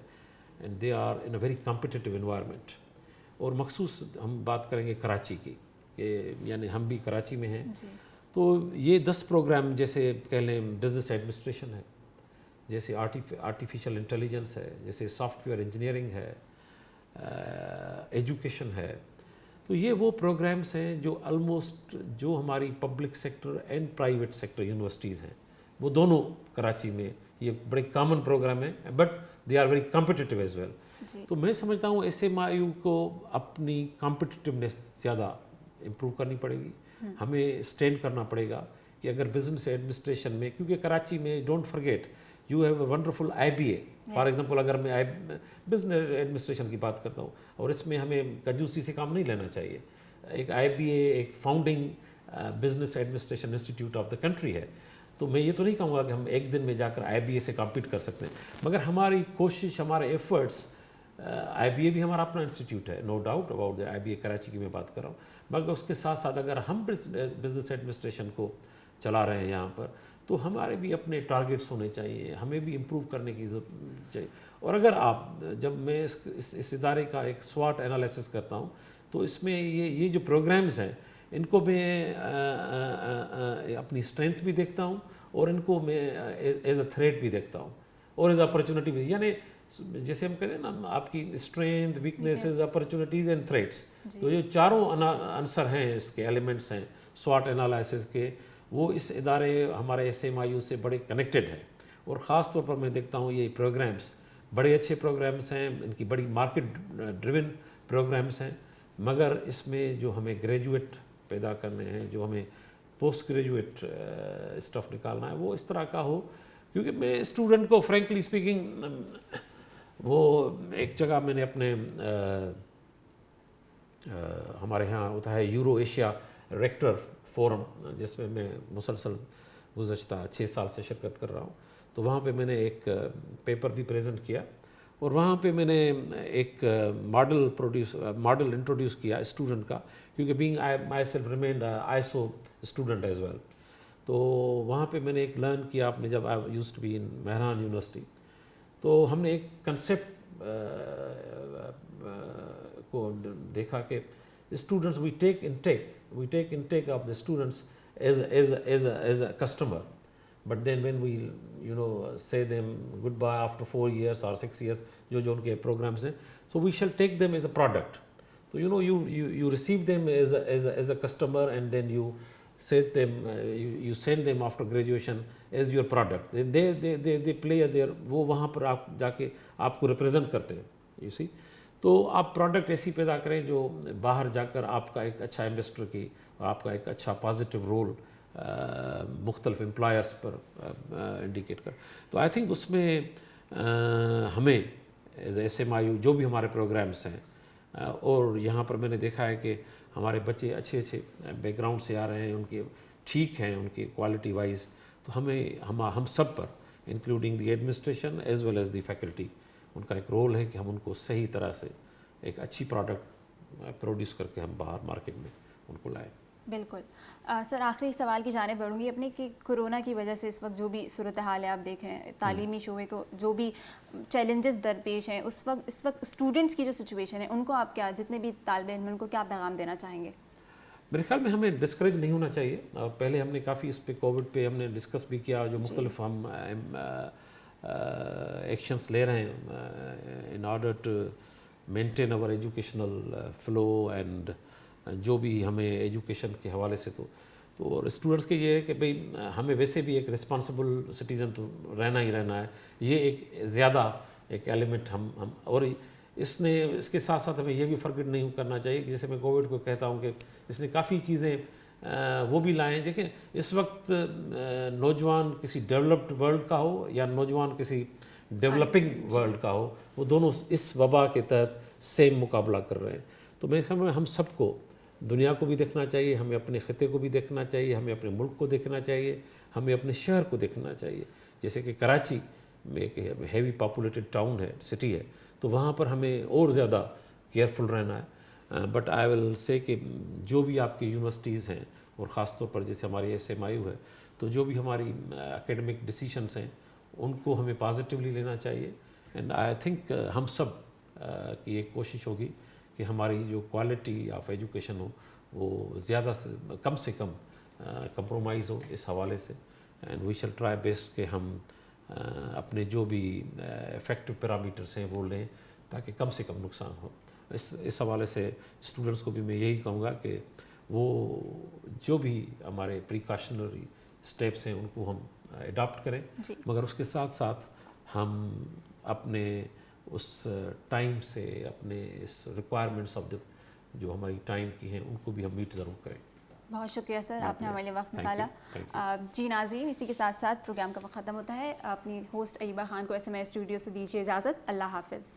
and they are in a very competitive environment. اور مخصوص ہم بات کریں گے کراچی کی، کہ یعنی ہم بھی کراچی میں ہیں. تو یہ 10 پروگرام جیسے کہہ لیں بزنس ایڈمنسٹریشن ہے، جیسے آرٹیفیشل انٹیلیجنس ہے، جیسے سافٹ ویئر انجینئرنگ ہے، ایجوکیشن ہے. تو یہ وہ پروگرامز ہیں جو آلموسٹ جو ہماری public sector and private sector universities ہیں وہ دونوں کراچی میں یہ بڑے کامن پروگرام ہیں، but they are very competitive as well. تو میں سمجھتا ہوں ایس ایم آئی یو کو اپنی کمپٹیٹیونیس زیادہ امپروو کرنی پڑے گی. ہمیں اسٹینڈ کرنا پڑے گا کہ اگر بزنس ایڈمنسٹریشن میں، کیونکہ کراچی میں don't forget you have a wonderful I B A. For example اگر میں بزنس ایڈمنسٹریشن کی بات کرتا ہوں، اور اس میں ہمیں کنجوسی سے کام نہیں لینا چاہیے. ایک آئی بی اے ایک founding business administration institute of the country ہے. تو میں یہ تو نہیں کہوں گا کہ ہم ایک دن میں جا کر آئی بی اے سے کمپیٹ کر سکتے ہیں، مگر ہماری کوشش، ہمارے ایفرٹس، آئی بی اے بھی ہمارا اپنا انسٹیٹیوٹ ہے، no doubt about I B A Karachi کی میں بات کر رہا ہوں. مگر اس کے ساتھ ساتھ اگر ہم بزنس ایڈمنسٹریشن کو چلا رہے ہیں یہاں پر، تو ہمارے بھی اپنے ٹارگیٹس ہونے چاہیے، ہمیں بھی امپروو کرنے کی ضرورت چاہیے. اور اگر آپ جب میں اس ادارے کا ایک سواٹ انالیسس کرتا ہوں تو اس میں یہ جو پروگرامز ہیں ان کو میں اپنی اسٹرینتھ بھی دیکھتا ہوں، اور ان کو میں ایز اے تھریٹ بھی دیکھتا ہوں، اور ایز اپرچونیٹی بھی. یعنی جیسے ہم کہتے ہیں نا آپ کی strength, weaknesses, opportunities and threats, تو یہ چاروں عنصر ہیں اس کے ایلیمنٹس ہیں سواٹ انالائسس کے، وہ اس ادارے ہمارے ایس ایم آئی یو سے بڑے کنیکٹڈ ہیں. اور خاص طور پر میں دیکھتا ہوں یہ پروگرامز بڑے اچھے پروگرامز ہیں، ان کی بڑی مارکیٹ ڈریون پروگرامز ہیں. مگر اس میں جو ہمیں گریجویٹ پیدا کرنے ہیں، جو ہمیں پوسٹ گریجویٹ اسٹف نکالنا ہے، وہ اس طرح کا ہو. کیونکہ میں اسٹوڈنٹ کو فرینکلی اسپیکنگ، وہ ایک جگہ میں نے اپنے ہمارے ہاں ہوتا ہے یورو ایشیا ریکٹر فورم، جس میں مسلسل گزشتہ 6 سال سے شرکت کر رہا ہوں. تو وہاں پہ میں نے ایک پیپر بھی پریزنٹ کیا، اور وہاں پہ میں نے ایک ماڈل انٹروڈیوس کیا اسٹوڈنٹ کا، کیونکہ being myself remained ISO student as well. تو وہاں پہ میں نے ایک لرن کیا آپ نے جب I used to be in Mehran university. تو ہم نے ایک کنسیپٹ کو دیکھا کہ students we take intake of the students as a customer, but then when we say them goodbye after 4 years or 6 years جو ان کے پروگرامس ہیں, so we shall take them as a product. So you receive them as a customer, and then you you send them after graduation as your product. They play their وہ وہاں پر آپ جا کے آپ کو ریپرزینٹ کرتے ہیں, you see. تو آپ پروڈکٹ ایسی پیدا کریں جو باہر جا کر آپ کا ایک اچھا ایمبیسڈر کی اور آپ کا ایک اچھا پازیٹیو رول مختلف امپلائرس پر انڈیکیٹ کر. تو آئی تھنک اس میں ہمیں ایز اے SMIU جو بھی ہمارے پروگرامس ہیں, اور یہاں پر میں نے دیکھا ہے کہ ہمارے بچے اچھے بیک گراؤنڈ سے آ رہے ہیں, ان کے ٹھیک ہیں ان کی کوالٹی وائز, تو ہم سب پر including the administration as well as the faculty, ان کا ایک رول ہے کہ ہم ان کو صحیح طرح سے ایک اچھی پروڈکٹ پروڈیوس کر کے ہم باہر مارکیٹ میں ان کو لائیں. بالکل. سر آخری سوال کی جانب بڑھوں گی اپنے کہ کورونا کی وجہ سے اس وقت جو بھی صورتحال ہے آپ دیکھ رہے ہیں, تعلیمی شعبے کو جو بھی چیلنجز درپیش ہیں اس وقت اسٹوڈنٹس کی جو سچویشن ہے ان کو آپ کیا, جتنے بھی طالب علم ان کو کیا پیغام دینا چاہیں گے؟ میرے خیال میں ہمیں ڈسکریج نہیں ہونا چاہیے. پہلے ہم نے کافی اس پہ کووڈ پہ ہم نے ڈسکس بھی کیا, جو مختلف ہم ایکشنس لے رہے ہیں in order to maintain over educational flow, and جو بھی ہمیں ایجوکیشن کے حوالے سے تو اور اسٹوڈنٹس کے یہ ہے کہ بھئی ہمیں ویسے بھی ایک رسپانسبل سٹیزن تو رہنا ہی رہنا ہے. یہ ایک زیادہ ایک ایلیمنٹ ہم اور اس کے ساتھ ساتھ ہمیں یہ بھی فرگٹ نہیں کرنا چاہیے کہ جیسے میں کووڈ کو کہتا ہوں کہ اس نے کافی چیزیں وہ بھی لائیں. دیکھیں اس وقت نوجوان کسی ڈیولپڈ ورلڈ کا ہو یا نوجوان کسی ڈیولپنگ ورلڈ کا ہو, وہ دونوں اس وبا کے تحت سیم مقابلہ کر رہے ہیں. تو میرے خیال میں ہم سب کو دنیا کو بھی دیکھنا چاہیے, ہمیں اپنے خطے کو بھی دیکھنا چاہیے, ہمیں اپنے ملک کو دیکھنا چاہیے, ہمیں اپنے شہر کو دیکھنا چاہیے. جیسے کہ کراچی میں ایک ہیوی پاپولیٹڈ ٹاؤن ہے, سٹی ہے, تو وہاں پر ہمیں اور زیادہ کیئرفل رہنا ہے. بٹ آئی ول سے کہ جو بھی آپ کی یونیورسٹیز ہیں, اور خاص طور پر جیسے ہماری SMIU ہے, تو جو بھی ہماری اکیڈمک ڈیسیشنس ہیں ان کو ہمیں پازیٹیولی لینا چاہیے. اینڈ آئی تھنک ہم سب کی ایک کوشش ہوگی کہ ہماری جو کوالٹی آف ایجوکیشن ہو وہ زیادہ سے کم کمپرومائز ہو اس حوالے سے. And we shall try best کہ ہم اپنے جو بھی افیکٹو پیرامیٹرس ہیں وہ لیں تاکہ کم سے کم نقصان ہو. اس حوالے سے اسٹوڈنٹس کو بھی میں یہی کہوں گا کہ وہ جو بھی ہمارے پریکاشنری اسٹیپس ہیں ان کو ہم اڈاپٹ کریں, مگر اس کے ساتھ ساتھ ہم اپنے اس ٹائم سے اپنے اس ریکوائرمنٹس آف جو ہماری ٹائم کی ہیں ان کو بھی ہم میٹ ضرور کریں. بہت شکریہ سر, آپ نے ہمارے لیے وقت نکالا. جی ناظرین, اسی کے ساتھ ساتھ پروگرام کا وقت ختم ہوتا ہے. اپنی ہوسٹ عریبہ خان کو SMI اسٹوڈیو سے دیجیے اجازت. اللہ حافظ.